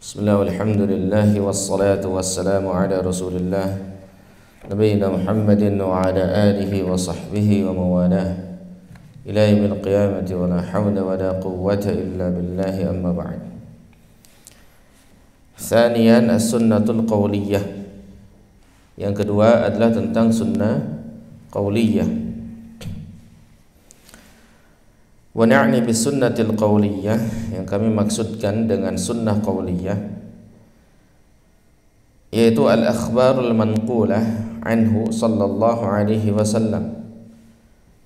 Bismillah walhamdulillah wassalatu wassalamu ala rasulillah Nabiina Muhammadin wa ala alihi wa sahbihi wa mawalah ila yaumil qiyamati wa la hawla wa la quwwata illa billahi amma ba'd. Thaniyan as-sunnatul qawliyah. Yang kedua adalah tentang sunnah qawliyah. Wa na'ni bis sunnatil qawliyah, yang kami maksudkan dengan sunnah qawliyah yaitu al-akhbarul manqulah anhu sallallahu alaihi wasallam,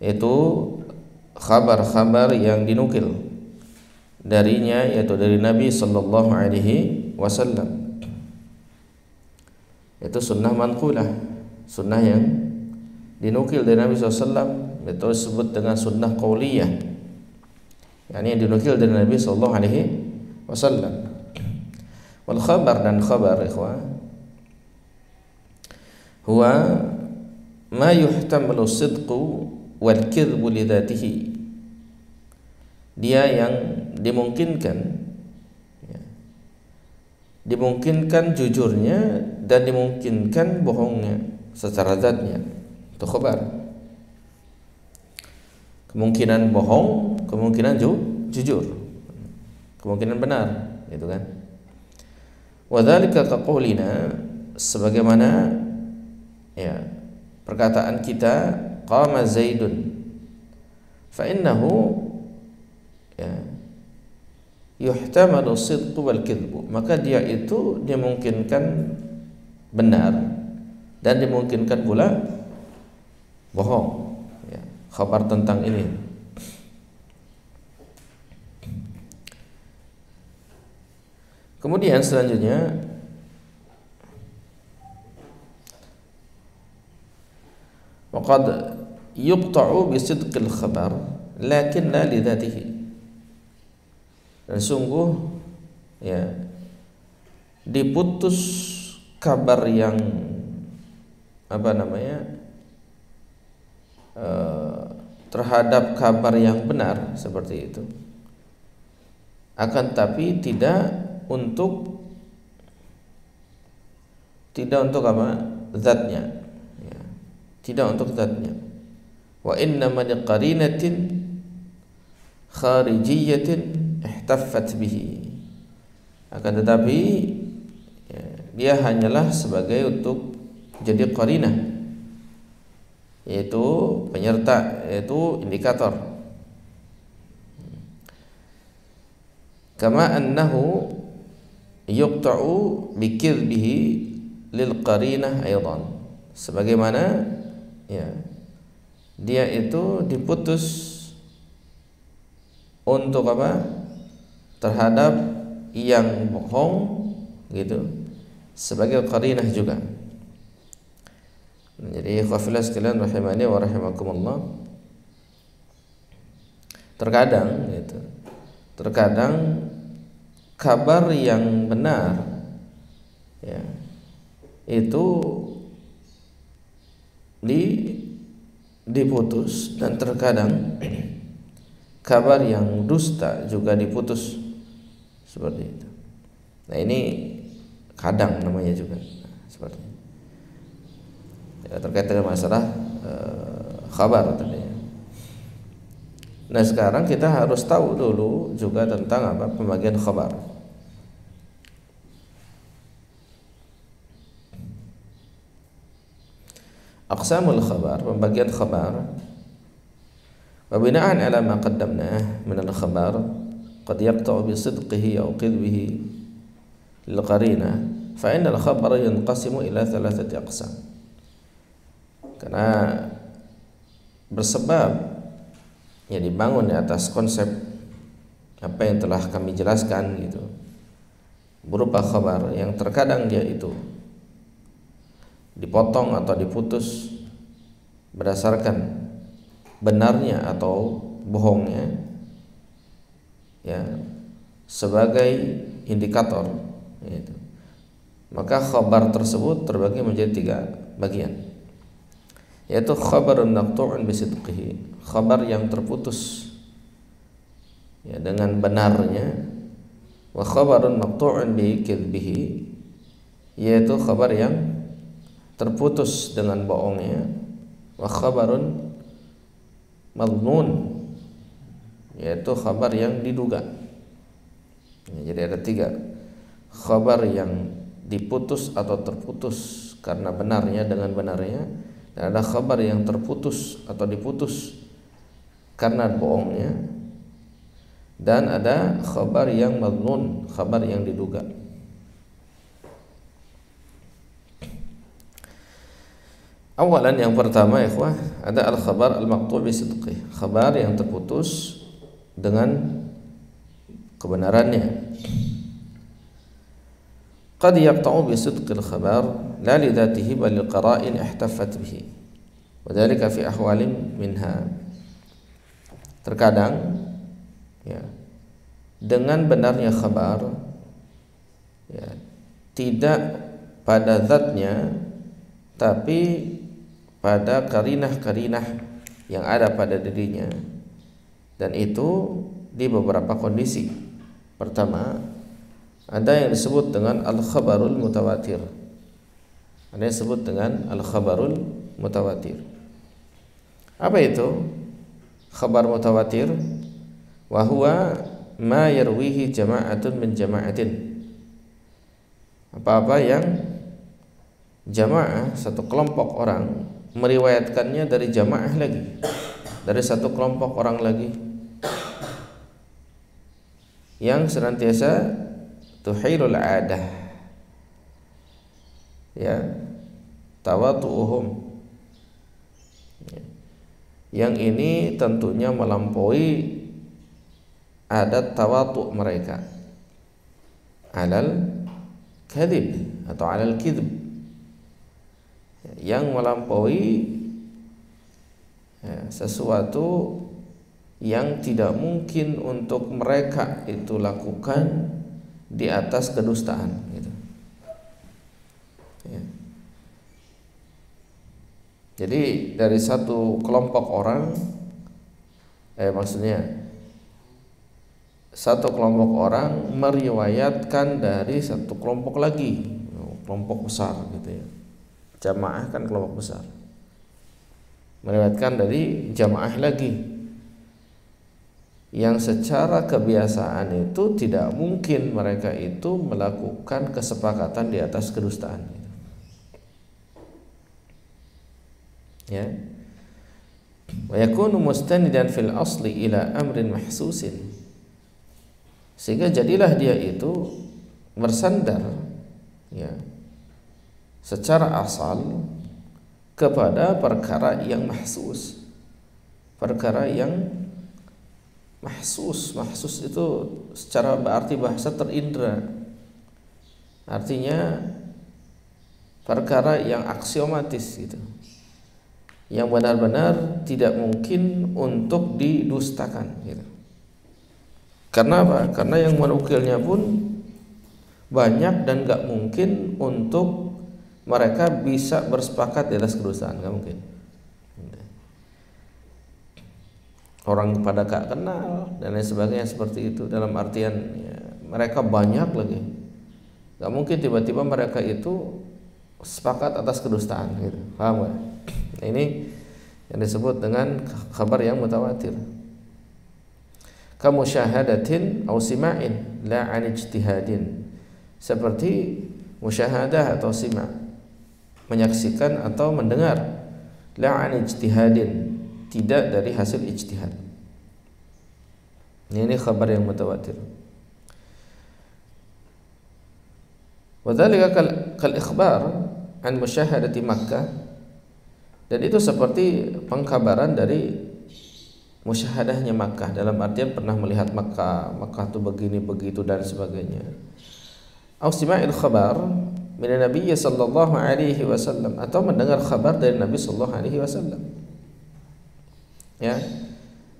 yaitu khabar-khabar yang dinukil darinya, yaitu dari Nabi sallallahu alaihi wasallam. Itu sunnah manqulah, sunnah yang dinukil dari Nabi SAW, itu disebut dengan sunnah qawliyah, yakni yang dinukil dari Nabi sallallahu alaihi wasallam. Wal khabar, dan khabar ikhwah, huwa ma yuhtamalu sidqu wal kidhbu li dzatihi. Dia yang dimungkinkan jujurnya dan dimungkinkan bohongnya secara zatnya. Itu khabar. Kemungkinan bohong, kemungkinan jujur, kemungkinan benar, gitu kan. Wa dzalika kaqaulina, sebagaimana ya perkataan kita qama Zaidun fa innahu ya yuhtamalu sidqu wal kidhbu, maka dia itu dimungkinkan benar dan dimungkinkan pula bohong. Khabar tentang ini. Kemudian selanjutnya waqad yuqta'u bi sidqil khabar lakin la li dzatihi. Dan sungguh ya diputus kabar yang terhadap kabar yang benar seperti itu, akan tapi tidak untuk zatnya, ya, tidak untuk zatnya. Wa inna man qarinatin kharijiyatin ihtaffat bihi, akan tetapi ya, dia hanyalah sebagai untuk jadi qarinah, yaitu penyerta, yaitu indikator. Kama annahu yuqta'u bikidbihi lil qarinah aidan, sebagaimana ya dia itu diputus untuk terhadap yang bohong, gitu, sebagai qarinah juga. Jadi khafilah sekalian rahimani wa rahimakumullah, terkadang kabar yang benar ya itu diputus, dan terkadang kabar yang dusta juga diputus, seperti itu. Nah, ini kadang namanya juga seperti itu. Ya, terkait dengan masalah khabar tadi. Nah, sekarang kita harus tahu dulu juga tentang pembagian khabar. Aqsamul khabar, pembagian khabar. Wa bina'an 'ala ma qaddamnah min al-khabar qad yaqta'u bi sidqihi aw qidbihi lil qarinah, fa inna al-khabara yanqasimu ila thalathati aqsam. Karena bersebab ya dibangun di atas konsep apa yang telah kami jelaskan, gitu, berupa khabar yang terkadang dia itu dipotong atau diputus berdasarkan benarnya atau bohongnya, ya, sebagai indikator, gitu. Maka khabar tersebut terbagi menjadi 3 bagian, yaitu khabarun maqtu'un bisidqihi, khabar yang terputus ya dengan benarnya, wa khabarun maqtu'un bi kadzbihi, yaitu khabar yang terputus dengan bohongnya, wa khabarun madhnun, yaitu khabar yang diduga. Jadi ada 3, khabar yang diputus atau terputus karena benarnya dengan benarnya, dan ada khabar yang terputus atau diputus karena bohongnya, dan ada khabar yang madhnun, khabar yang diduga. Awalan, yang pertama ikhwah, ada al-khabar al-maqtu' bi sidqih, khabar yang terputus dengan kebenarannya. Qad yaqta'u bi sidqil khabar la li dhatihi bal li qara'in ihtaffat bihi, wa dhalika fi ahwalin minha. Terkadang ya, dengan benarnya khabar ya, tidak pada zatnya, tapi pada karinah-karinah yang ada pada dirinya, dan itu di beberapa kondisi. Pertama, ada yang disebut dengan al-khabarul mutawatir. Ada yang disebut dengan al-khabarul mutawatir. Apa itu khabar mutawatir? Wa huwa ma yarwihi jama'atun min jama'atin. Apa-apa yang jamaah, satu kelompok orang, meriwayatkannya dari jamaah lagi, dari satu kelompok orang lagi, yang senantiasa tuhilul adah, ya, tawatu'uhum, yang ini tentunya melampaui adat tawatu' mereka, alal kadhib atau alal kidb, yang melampaui ya, sesuatu yang tidak mungkin untuk mereka itu lakukan di atas kedustaan gitu. Ya. Jadi dari satu kelompok orang, maksudnya satu kelompok orang meriwayatkan dari satu kelompok lagi, kelompok besar gitu ya. Jamaah kan kelompok besar, meriwayatkan dari jamaah lagi, yang secara kebiasaan itu tidak mungkin mereka itu melakukan kesepakatan di atas kedustaan gitu. Ya, wa yakunu mustanidan fil asli ila amrin mahsusin, sehingga jadilah dia itu bersandar ya secara asal kepada perkara yang mahsus, perkara yang mahsus. Mahsus itu secara berarti bahasa terindra, artinya perkara yang aksiomatis gitu, yang benar-benar tidak mungkin untuk didustakan gitu. Karena apa? Karena yang menukilnya pun banyak dan gak mungkin untuk mereka bisa bersepakat di atas kedustaan, gak mungkin. Orang pada gak kenal dan lain sebagainya seperti itu, dalam artian ya, mereka banyak lagi, gak mungkin tiba-tiba mereka itu sepakat atas kedustaan gitu. Paham gak? Nah, ini yang disebut dengan khabar yang mutawatir. Kamu syahadatin aw sima'in la an ijtihadin, seperti musyahadah atau sima', menyaksikan atau mendengar, la an ijtihadin, tidak dari hasil ijtihad. Ini khabar yang mutawatir. Wa dzalika kal ikhbar an musyahadati Makkah, dan itu seperti pengkabaran dari musyahadahnya Makkah, dalam artian pernah melihat Makkah, Makkah itu begini begitu dan sebagainya. Au sima'il khabar min Nabi sallallahu alaihi wasallam, atau mendengar khabar dari Nabi sallallahu alaihi wasallam. Ya,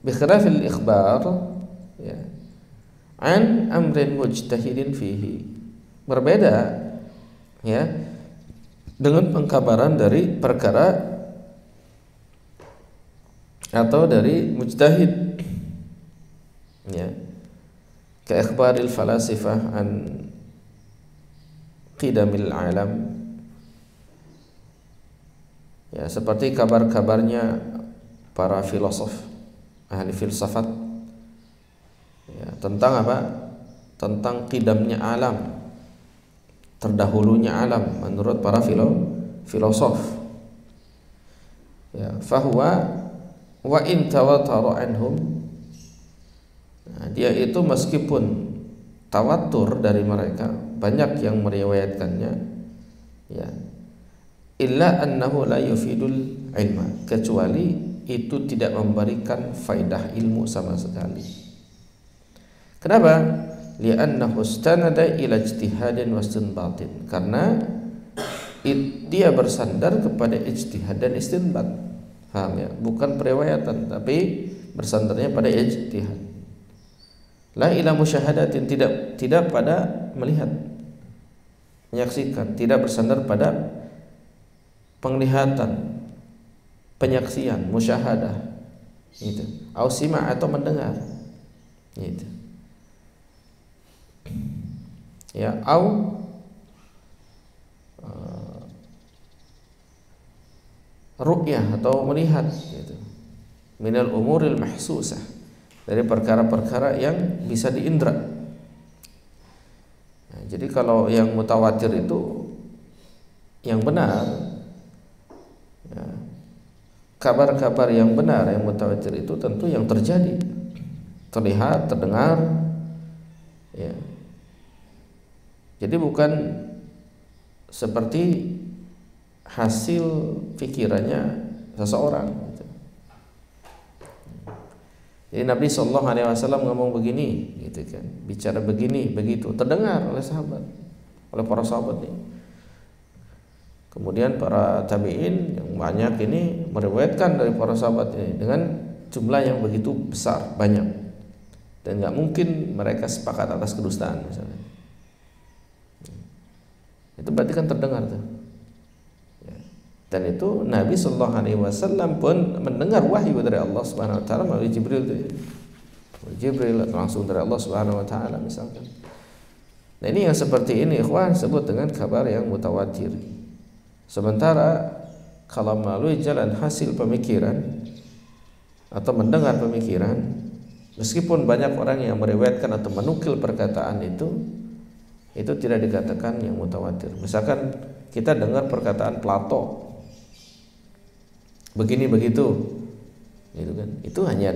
bi khilafil ikhbar ya an amrin mujtahidin fihi, berbeda ya dengan pengkabaran dari perkara atau dari mujtahid ya, ka ikhbaril falasifah an qidamil alam, ya, seperti kabar-kabarnya para filosof, ahli filsafat, ya, tentang apa? Tentang qidamnya alam, terdahulunya alam menurut para filosof. Ya, fahuwa wa in tawatara anhum, nah, dia itu meskipun tawatur dari mereka, banyak yang meriwayatkannya, ya, illa annahu la yufidul ilma, kecuali itu tidak memberikan faidah ilmu sama sekali. Kenapa? Li'annahu istanada ila ijtihadin wa istinbatin, karena dia bersandar kepada ijtihad dan istinbat. Paham ya? Bukan periwayatan, tapi bersandarnya pada ijtihad. La ila musyahadatin, tidak pada melihat, menyaksikan, tidak bersandar pada penglihatan, penyaksian, musyahadah, gitu. Au sima, atau mendengar, gitu. Ya, au ru'yah, atau melihat, gitu. Minal umuril mahsusah, dari perkara-perkara yang bisa diindra. Nah, jadi kalau yang mutawatir itu yang benar, ya, kabar-kabar yang benar yang mutawatir itu tentu yang terjadi, terlihat, terdengar, ya. Jadi bukan seperti hasil pikirannya seseorang, gitu. Jadi Nabi SAW ngomong begini, gitu kan, bicara begini, begitu, terdengar oleh sahabat, oleh para sahabat nih. Kemudian para tabi'in yang banyak ini meriwayatkan dari para sahabat ini dengan jumlah yang begitu besar, banyak, dan nggak mungkin mereka sepakat atas kedustaan misalnya. Itu berarti kan terdengar tuh. Dan itu Nabi SAW pun mendengar wahyu dari Allah Subhanahu Wa Taala melalui Jibril, Jibril langsung dari Allah Subhanahu Wa Taala misalkan. Nah, ini yang seperti ini, ikhwan, sebut dengan kabar yang mutawatir. Sementara kalau melalui jalan hasil pemikiran atau mendengar pemikiran, meskipun banyak orang yang meriwayatkan atau menukil perkataan itu tidak dikatakan yang mutawatir. Misalkan kita dengar perkataan Plato, begini begitu, gitu kan? Itu hanya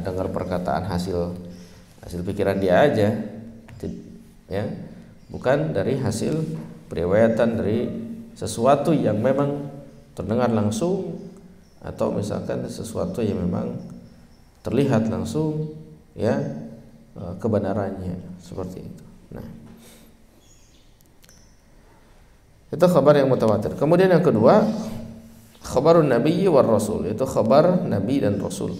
dengar perkataan hasil pikiran dia aja, ya, bukan dari hasil periwayatan dari sesuatu yang memang terdengar langsung, atau misalkan sesuatu yang memang terlihat langsung, ya, kebenarannya seperti itu. Nah, itu khabar yang mutawatir. Kemudian yang kedua, khabarun nabiyyi war rasul, itu khabar nabi dan rasul.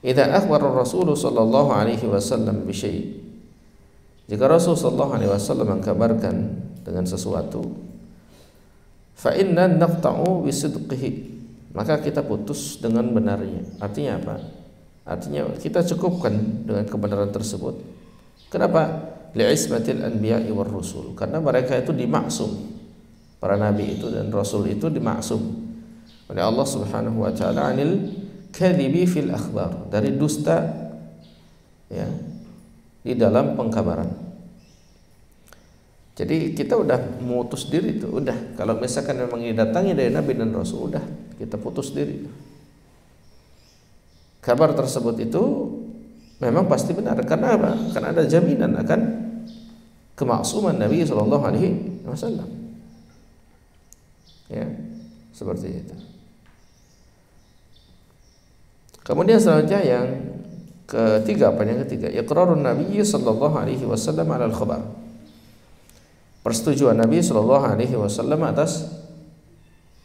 Idza akhbara ar-rasul sallallahu alaihi wasallam bi syai', jika Rasul sallallahu alaihi wasallam mengkabarkan dengan sesuatu, fa inna naqta'u bi sidqihi, maka kita putus dengan benarnya. Artinya apa? Artinya kita cukupkan dengan kebenaran tersebut. Kenapa? Li'ismatil anbiya'i war rusul, karena mereka itu dimaksum, para nabi itu dan rasul itu dimaksum oleh Allah Subhanahu wa taala anil kadhibi fil akhbar, dari dusta, ya, di dalam pengkabaran. Jadi kita udah memutus diri itu, udah, kalau misalkan memang didatangi dari nabi dan rasul, udah kita putus diri. Kabar tersebut itu memang pasti benar. Karena apa? Karena ada jaminan akan kemaksuman Nabi Sallallahu Alaihi Wasallam. Ya, seperti itu. Kemudian selanjutnya yang ketiga, apa yang ketiga? Iqrarun Nabi Sallallahu Alaihi Wasallam ala al-khabar. Persetujuan Nabi Sallallahu Alaihi Wasallam atas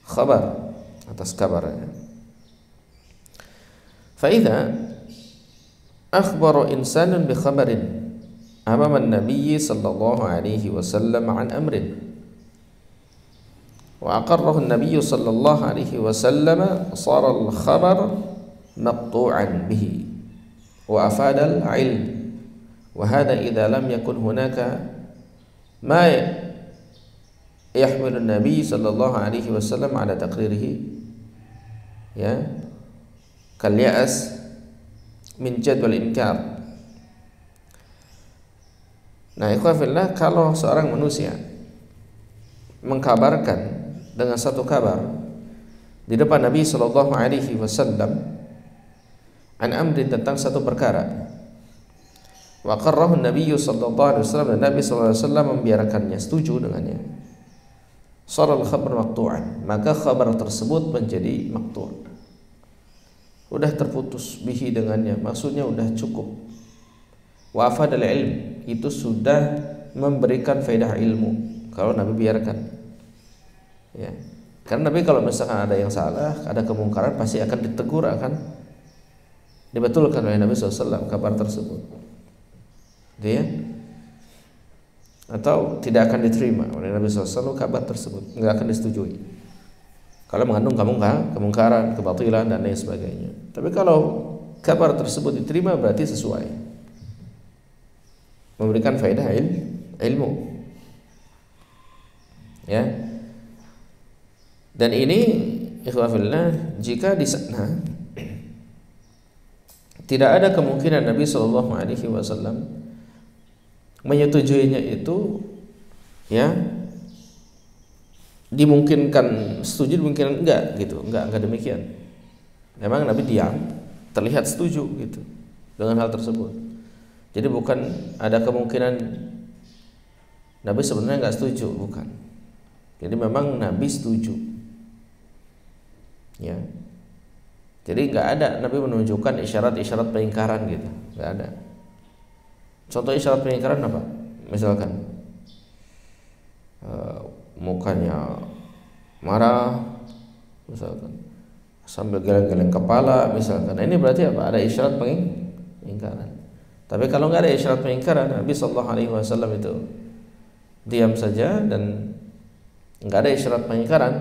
khabar, atas kabarnya. فإذا أخبر إنسان بخبر أمام النبي صلى الله عليه وسلم عن أمر وأقره النبي صلى الله عليه وسلم صار الخبر مقطوعا به. wa afadal ilm, wa hadha idza lam yakun hunaka ma yahmilu an-nabi sallallahu alaihi wasallam ala taqririhi, ya, kal ya'as min jadwal inkar. Nah, ikhwan fillah, kalau seorang manusia mengkabarkan dengan satu kabar di depan Nabi sallallahu alaihi wasallam an amrin, tentang satu perkara, wa qarrahu Nabi sallallahu alaihi wasallam, dan Nabi sallallahu alaihi wasallam membiarkannya, setuju dengannya, sharal khabar maqtu'an, maka khabar tersebut menjadi maqtu', udah terputus bihi dengannya, maksudnya udah cukup. Wa afadal ilm, itu sudah memberikan faedah ilmu kalau Nabi biarkan, ya. Karena Nabi kalau misalkan ada yang salah, ada kemungkaran, pasti akan ditegur, akan dibetulkan oleh Nabi SAW kabar tersebut, dia, atau tidak akan diterima oleh Nabi SAW kabar tersebut, nggak akan disetujui kalau mengandung kemungkaran, kebatilan dan lain sebagainya. Tapi kalau kabar tersebut diterima, berarti sesuai, memberikan faedah ilmu, ya. Dan ini ikhwan fillah, jika di sana tidak ada kemungkinan Nabi sallallahu alaihi wasallam menyetujuinya itu, ya, dimungkinkan setuju, dimungkinkan enggak gitu, enggak demikian. Memang Nabi diam, terlihat setuju gitu dengan hal tersebut. Jadi bukan ada kemungkinan Nabi sebenarnya enggak setuju, bukan. Jadi memang Nabi setuju, ya. Jadi enggak ada Nabi menunjukkan isyarat-isyarat pengingkaran gitu, enggak ada. Contoh isyarat pengingkaran apa? Misalkan mukanya marah, misalkan sambil geleng-geleng kepala, misalkan. Nah, ini berarti apa? Ada isyarat pengingkaran. Tapi kalau nggak ada isyarat pengingkaran, Nabi Sallallahu Alaihi Wasallam itu diam saja dan nggak ada isyarat pengingkaran,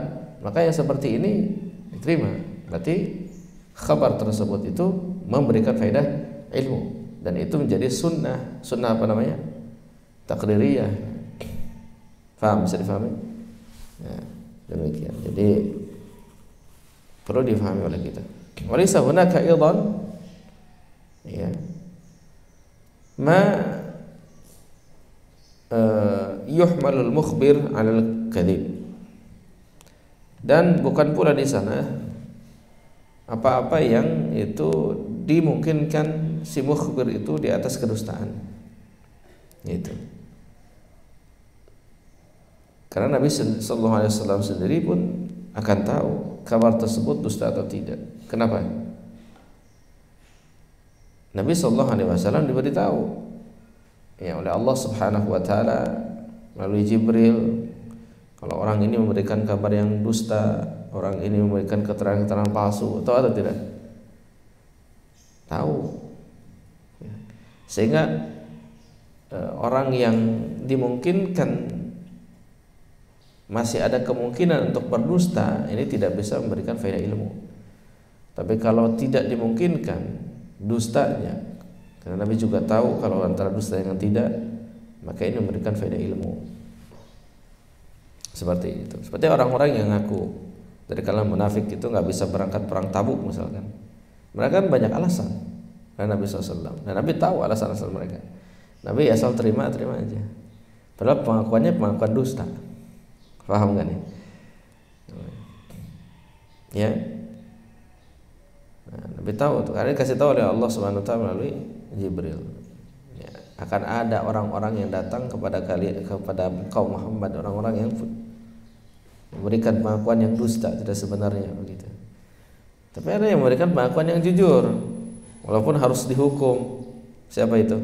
maka yang seperti ini diterima. Berarti kabar tersebut itu memberikan faedah ilmu, dan itu menjadi sunnah apa namanya? Takririyah. Faham? Bisa difahami? Ya, demikian. Jadi perlu difahami oleh kita. Walaysa hunaka aidan, ya, ma yuhmalul mukhbir 'alal kadhib, dan bukan pula di sana apa-apa yang itu dimungkinkan si mukhbir itu di atas kedustaan, gitu. Karena Nabi sallallahu alaihi wasallam sendiri pun akan tahu kabar tersebut dusta atau tidak. Kenapa? Nabi sallallahu alaihi wasallam diberitahu, ya, oleh Allah Subhanahu wa taala melalui Jibril, kalau orang ini memberikan kabar yang dusta, orang ini memberikan keterangan-keterangan palsu, tahu atau tidak? Tahu. Ya. Sehingga orang yang dimungkinkan masih ada kemungkinan untuk berdusta, ini tidak bisa memberikan faedah ilmu. Tapi kalau tidak dimungkinkan dustanya, karena Nabi juga tahu kalau antara dusta dengan tidak, maka ini memberikan faedah ilmu. Seperti itu. Seperti orang-orang yang ngaku dari kalangan munafik itu nggak bisa berangkat perang Tabuk misalkan. Mereka kan banyak alasan karena Nabi SAW, dan Nabi tahu alasan-alasan mereka. Nabi asal terima aja. Padahal pengakuannya pengakuan dusta. Paham kan ya? Ya. Nah, Nabi tahu tuh, karena dikasih tahu oleh Allah Subhanahu wa taala melalui Jibril. Ya, akan ada orang-orang yang datang kepada kaum Muhammad, orang-orang yang memberikan pengakuan yang dusta, tidak sebenarnya begitu. Tapi ada yang memberikan pengakuan yang jujur, walaupun harus dihukum. Siapa itu?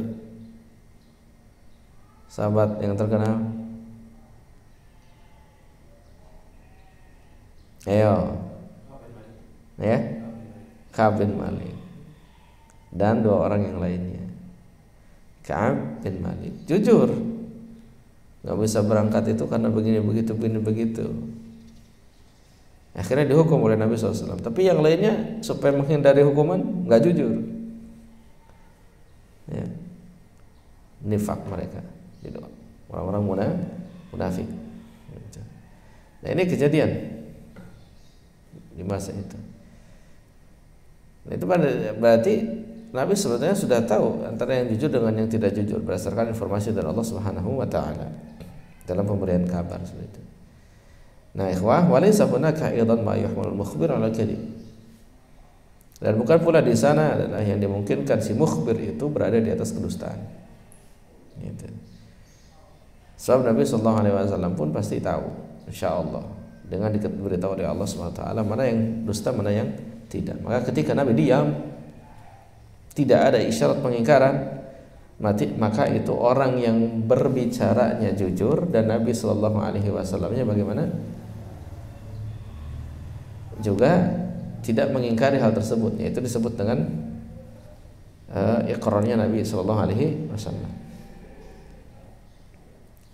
Sahabat yang terkenal. Ayo, ya, Ka'ab bin Malik dan dua orang yang lainnya. Ka'ab bin Malik jujur, nggak bisa berangkat itu karena begini begitu. Akhirnya dihukum oleh Nabi SAW. Tapi yang lainnya supaya menghindari hukuman nggak jujur. nifak mereka, gitu. Orang-orang munafik. Nah, ini kejadian di masa itu. Nah, itu berarti Nabi sebetulnya sudah tahu antara yang jujur dengan yang tidak jujur berdasarkan informasi dari Allah Subhanahu wa taala dalam pemberian kabar seperti itu. Nah, ikhwah, walaysa hunaka aidan ma yuhmalul mukhbir 'ala kadhib. Dan bukan pula di sana adalah yang dimungkinkan si mukhbir itu berada di atas kedustaan. Gitu. Sebab Nabi sallallahu alaihi wasallam pun pasti tahu, insyaallah, dengan diberitahu oleh Allah Subhanahu wa taala mana yang dusta, mana yang tidak. Maka ketika Nabi diam, tidak ada isyarat pengingkaran, maka itu orang yang berbicaranya jujur dan Nabi sallallahu alaihi wasallamnya bagaimana? Juga tidak mengingkari hal tersebut. Yaitu disebut dengan iqrarnya Nabi sallallahu alaihi wasallam.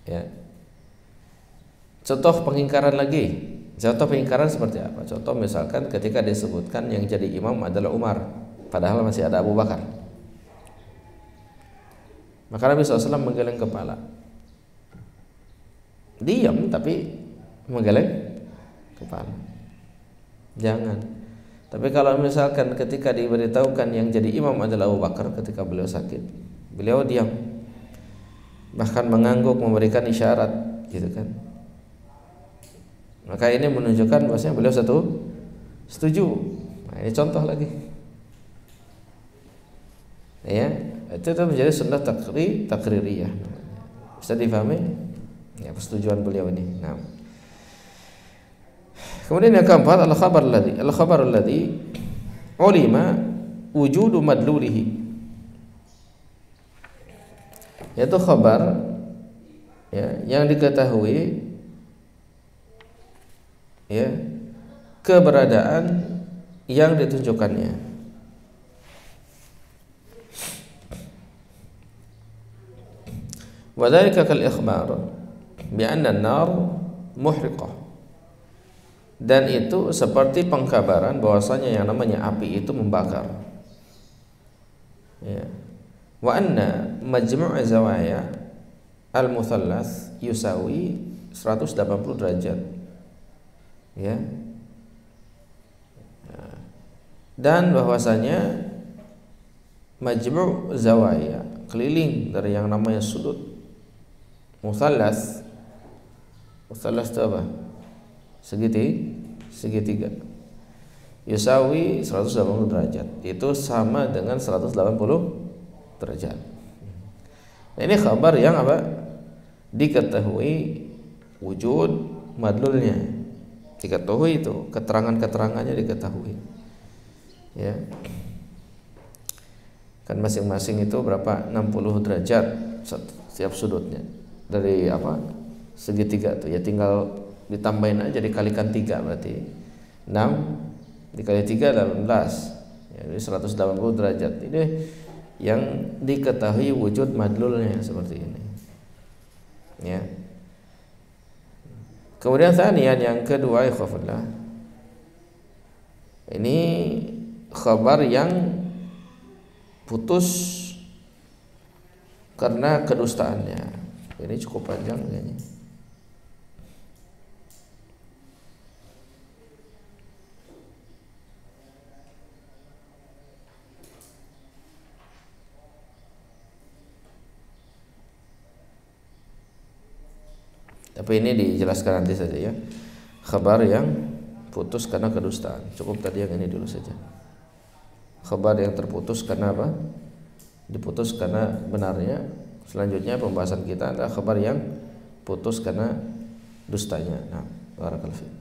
Ya. Contoh pengingkaran lagi. Contoh pengingkaran seperti apa? Contoh misalkan ketika disebutkan yang jadi imam adalah Umar, padahal masih ada Abu Bakar. Maka Nabi SAW menggeleng kepala. Diam tapi menggeleng kepala. Jangan. Tapi kalau misalkan ketika diberitahukan yang jadi imam adalah Abu Bakar ketika beliau sakit, beliau diam. Bahkan mengangguk, memberikan isyarat, gitu kan. Maka ini menunjukkan bahwasanya beliau setuju. Nah, ini contoh lagi. Ya, itu menjadi sunnah takririyah. Bisa difahami? Ya, persetujuan beliau ini. Nah. Kemudian yang keempat, al-khabarul ladzi ulima wujudu madlulihi. Yaitu khabar ya, yang diketahui ya, keberadaan yang ditunjukkannya. Wa dzalika kal ikhbar bi anna an-nar muhriqah. Dan itu seperti pengkabaran bahwasanya yang namanya api itu membakar. Ya. Wa anna majmu' zawaya al-muthallath yusawi 180 derajat. Ya. Dan bahwasanya majmu' zawaya, keliling dari yang namanya sudut muthallath. Muthallath itu apa? Segitiga. Yusawi 180 derajat. Itu sama dengan 180 derajat. Nah, ini kabar yang apa? Diketahui wujud madlulnya. Diketahui itu, keterangan-keterangannya diketahui. Ya. Kan masing-masing itu berapa? 60 derajat setiap sudutnya. Dari apa? Segitiga tuh. Ya tinggal ditambahin aja, dikalikan 3 berarti 6 dikali 3 18. Ya, ini 180 derajat. Ini yang diketahui wujud madlulnya seperti ini. Ya. Kemudian yang kedua, ikhwafillah, ini khabar yang putus karena kedustaannya. Ini cukup panjang kayaknya. Tapi ini dijelaskan nanti saja ya. Khabar yang putus karena kedustaan. Cukup tadi yang ini dulu saja. Khabar yang terputus karena apa? Diputus karena benarnya. Selanjutnya pembahasan kita adalah khabar yang putus karena dustanya. Nah, barakallahu fiik.